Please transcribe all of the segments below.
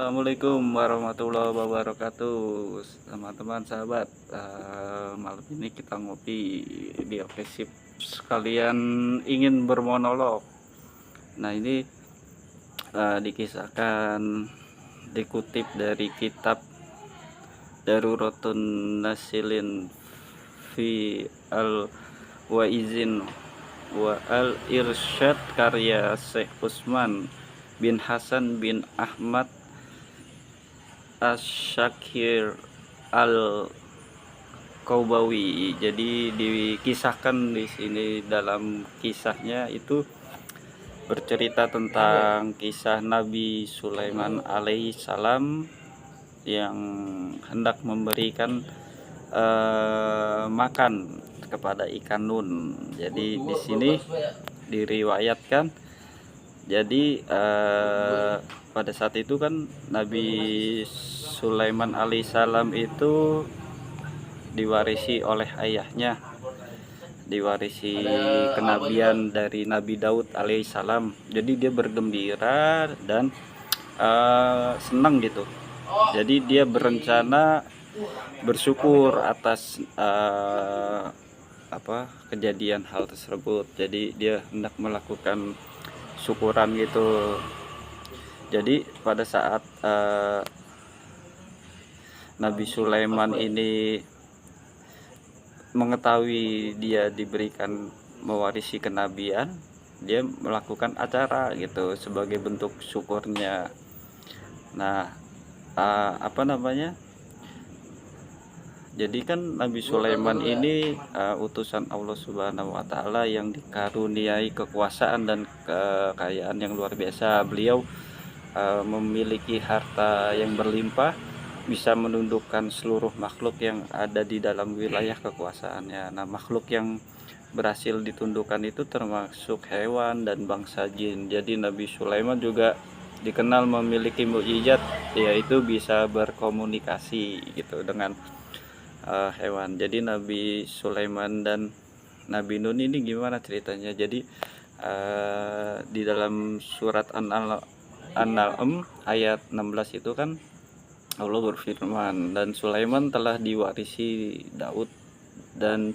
Assalamualaikum warahmatullahi wabarakatuh, teman-teman sahabat. Malam ini kita ngopi di Okesip, sekalian ingin bermonolog. Nah ini dikisahkan, dikutip dari kitab Daruratun Nasilin fi al Waizin wa al Irsyad karya Syekh Utsman bin Hasan bin Ahmad Asy-Syakir Al-Qaubawi. Jadi dikisahkan di sini, dalam kisahnya itu bercerita tentang kisah Nabi Sulaiman alaihissalam yang hendak memberikan makan kepada ikan nun. Jadi di sini diriwayatkan, jadi pada saat itu kan Nabi Sulaiman alaihissalam itu diwarisi oleh ayahnya, diwarisi kenabian dari Nabi Daud alaihissalam. Jadi dia bergembira dan senang gitu. Jadi dia berencana bersyukur atas kejadian hal tersebut. Jadi dia hendak melakukan syukuran gitu. Jadi pada saat Nabi Sulaiman ini mengetahui dia diberikan mewarisi kenabian, dia melakukan acara gitu sebagai bentuk syukurnya. Nah jadi kan Nabi Sulaiman ini utusan Allah Subhanahu wa Ta'ala yang dikaruniai kekuasaan dan kekayaan yang luar biasa. Beliau memiliki harta yang berlimpah, bisa menundukkan seluruh makhluk yang ada di dalam wilayah kekuasaannya. Nah, makhluk yang berhasil ditundukkan itu termasuk hewan dan bangsa jin. Jadi Nabi Sulaiman juga dikenal memiliki mukjizat, yaitu bisa berkomunikasi gitu dengan hewan. Jadi Nabi Sulaiman dan Nabi Nun ini gimana ceritanya? Jadi di dalam surat An-Na'm ayat 16 itu kan Allah berfirman, dan Sulaiman telah diwarisi Daud, dan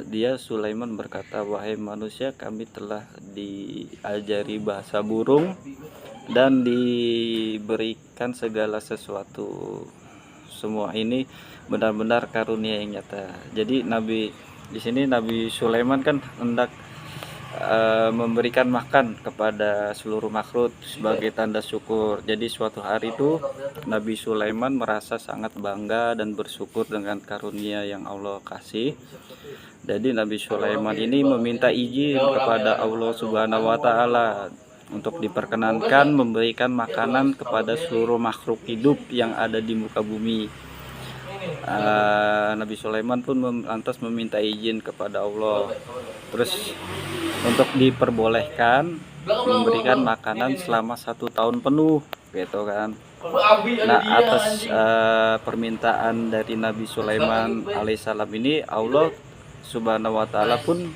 dia Sulaiman berkata, wahai manusia, kami telah diajari bahasa burung dan diberikan segala sesuatu. Semua ini benar-benar karunia yang nyata. Jadi di sini Nabi Sulaiman kan hendak memberikan makan kepada seluruh makhluk sebagai tanda syukur. Jadi suatu hari itu Nabi Sulaiman merasa sangat bangga dan bersyukur dengan karunia yang Allah kasih. Jadi Nabi Sulaiman ini meminta izin kepada Allah Subhanahu wa Ta'ala untuk diperkenankan memberikan makanan kepada seluruh makhluk hidup yang ada di muka bumi. Nabi Sulaiman pun lantas meminta izin kepada Allah, terus untuk diperbolehkan memberikan makanan selama 1 tahun penuh gitu kan. Nah, atas permintaan dari Nabi Sulaiman alaihissalam ini, Allah Subhanahu wa Ta'ala pun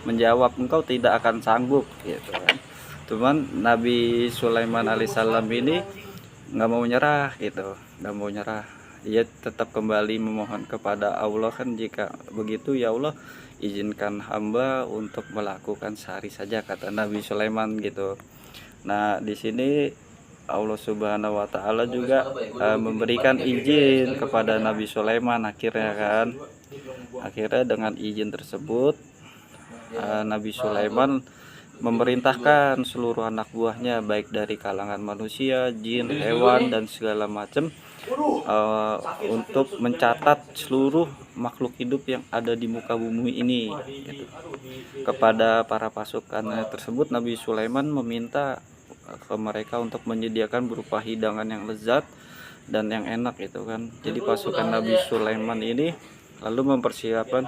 menjawab, engkau tidak akan sanggup gitu kan. Cuman Nabi Sulaiman alaihissalam ini nggak mau nyerah gitu, nggak mau nyerah. Ia tetap kembali memohon kepada Allah kan, jika begitu ya Allah, izinkan hamba untuk melakukan sehari saja, kata Nabi Sulaiman gitu. Nah, di sini Allah Subhanahu wa Ta'ala juga memberikan izin kepada Nabi Sulaiman akhirnya kan. Akhirnya dengan izin tersebut Nabi Sulaiman memerintahkan seluruh anak buahnya, baik dari kalangan manusia, jin, hewan, dan segala macam, untuk mencatat seluruh makhluk hidup yang ada di muka bumi ini gitu. Kepada para pasukannya tersebut, Nabi Sulaiman meminta ke mereka untuk menyediakan berupa hidangan yang lezat dan yang enak gitu kan. Jadi pasukan Nabi Sulaiman ini lalu mempersiapkan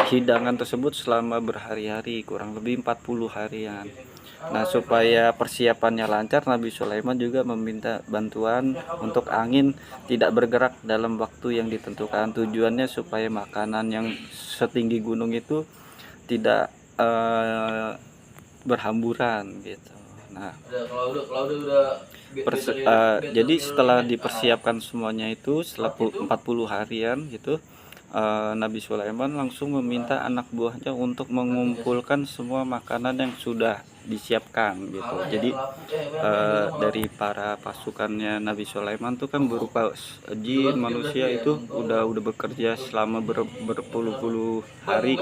hidangan tersebut selama berhari-hari, kurang lebih 40 harian. Nah, supaya persiapannya lancar, Nabi Sulaiman juga meminta bantuan untuk angin tidak bergerak dalam waktu yang ditentukan. Tujuannya supaya makanan yang setinggi gunung itu tidak berhamburan gitu. Nah, jadi setelah dipersiapkan semuanya itu, setelah 40 harian gitu, Nabi Sulaiman langsung meminta anak buahnya untuk mengumpulkan semua makanan yang sudah disiapkan gitu. Jadi dari para pasukannya Nabi Sulaiman tuh kan berupa jin, manusia, itu udah bekerja selama berpuluh-puluh hari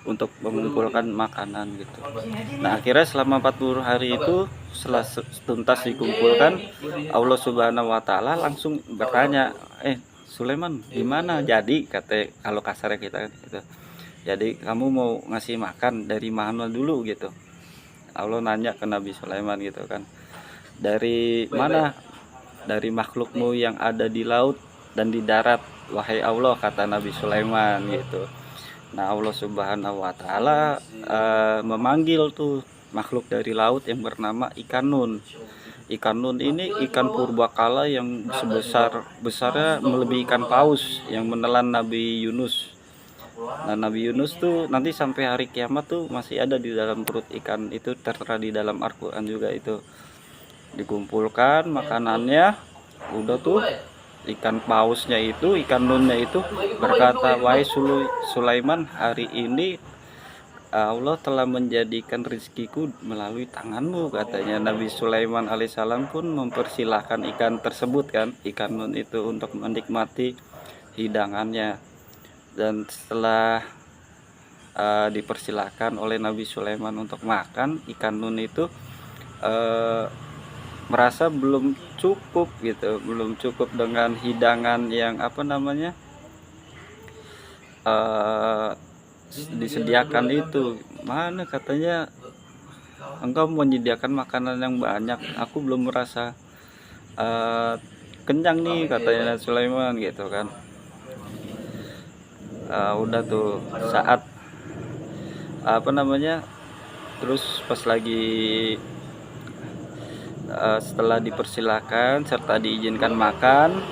untuk mengumpulkan makanan gitu. Nah, akhirnya selama 40 hari itu, setelah tuntas dikumpulkan, Allah Subhanahu wa taala langsung bertanya, Sulaiman, gimana jadi, kata kalau kasarnya kita kan gitu. Jadi kamu mau ngasih makan dari mana dulu gitu. Allah nanya ke Nabi Sulaiman gitu kan. Dari mana? Dari makhlukmu yang ada di laut dan di darat, wahai Allah, kata Nabi Sulaiman gitu. Nah, Allah Subhanahu wa taala memanggil tuh makhluk dari laut yang bernama ikan nun. Ikan nun ini ikan purbakala yang besarnya melebihi ikan paus yang menelan Nabi Yunus. Nah, Nabi Yunus tuh nanti sampai hari kiamat tuh masih ada di dalam perut ikan itu, tertera di dalam Al-Qur'an juga itu. Dikumpulkan makanannya, udah tuh ikan pausnya itu, ikan nunnya itu berkata, wahai Sulaiman, hari ini Allah telah menjadikan rezekiku melalui tanganmu, katanya. Nabi Sulaiman alaihissalam pun mempersilahkan ikan tersebut kan, ikan nun itu, untuk menikmati hidangannya. Dan setelah dipersilahkan oleh Nabi Sulaiman untuk makan, ikan nun itu merasa belum cukup gitu, belum cukup dengan hidangan yang disediakan itu. Mana, katanya, engkau menyediakan makanan yang banyak, aku belum merasa kenyang nih, katanya Sulaiman gitu kan. Udah tuh saat terus pas lagi setelah dipersilakan serta diizinkan makan,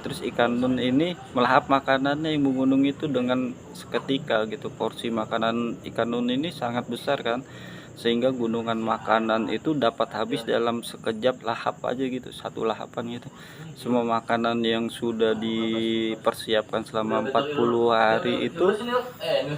terus ikan nun ini melahap makanannya yang menggunung itu dengan seketika gitu. Porsi makanan ikan nun ini sangat besar kan, sehingga gunungan makanan itu dapat habis dalam sekejap lahap aja gitu, satu lahapan gitu. Semua makanan yang sudah dipersiapkan selama 40 hari itu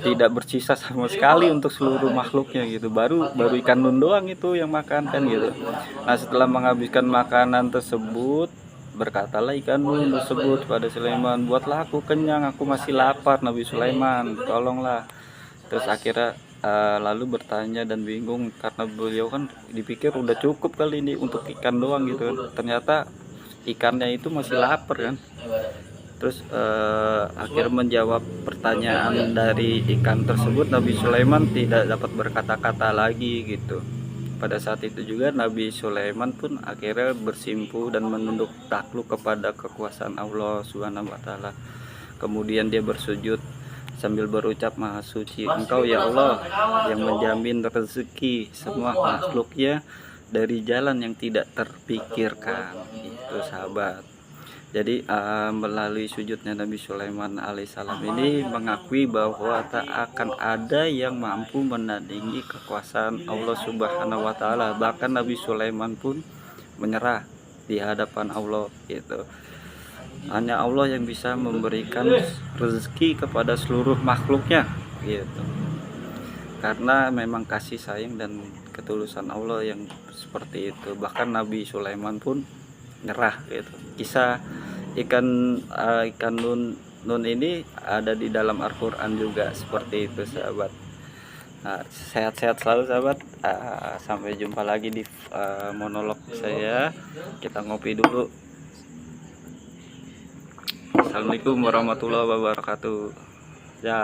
tidak bersisa sama sekali untuk seluruh makhluknya gitu. Baru ikan nun doang itu yang makan kan gitu. Nah, setelah menghabiskan makanan tersebut, berkatalah ikan nun tersebut pada Sulaiman, buatlah aku kenyang, aku masih lapar Nabi Sulaiman, tolonglah. Terus akhirnya lalu bertanya dan bingung karena beliau kan dipikir udah cukup kali ini untuk ikan doang gitu kan. Ternyata ikannya itu masih lapar kan. Terus akhir menjawab pertanyaan dari ikan tersebut, Nabi Sulaiman tidak dapat berkata-kata lagi gitu. Pada saat itu juga Nabi Sulaiman pun akhirnya bersimpu dan menunduk takluk kepada kekuasaan Allah Subhanahu wa taala. Kemudian dia bersujud sambil berucap, Maha suci Engkau ya Allah yang menjamin rezeki semua makhluknya dari jalan yang tidak terpikirkan. Itu sahabat. Jadi melalui sujudnya Nabi Sulaiman alaihissalam ini mengakui bahwa tak akan ada yang mampu menandingi kekuasaan Allah Subhanahu wa taala. Bahkan Nabi Sulaiman pun menyerah di hadapan Allah gitu. Hanya Allah yang bisa memberikan rezeki kepada seluruh makhluknya gitu. Karena memang kasih sayang dan ketulusan Allah yang seperti itu. Bahkan Nabi Sulaiman pun nyerah gitu. Kisah ikan nun ini ada di dalam Al-Qur'an juga seperti itu sahabat. Sehat-sehat selalu sahabat. Sampai jumpa lagi di monolog saya. Kita ngopi dulu. Assalamualaikum warahmatullahi wabarakatuh. Ya.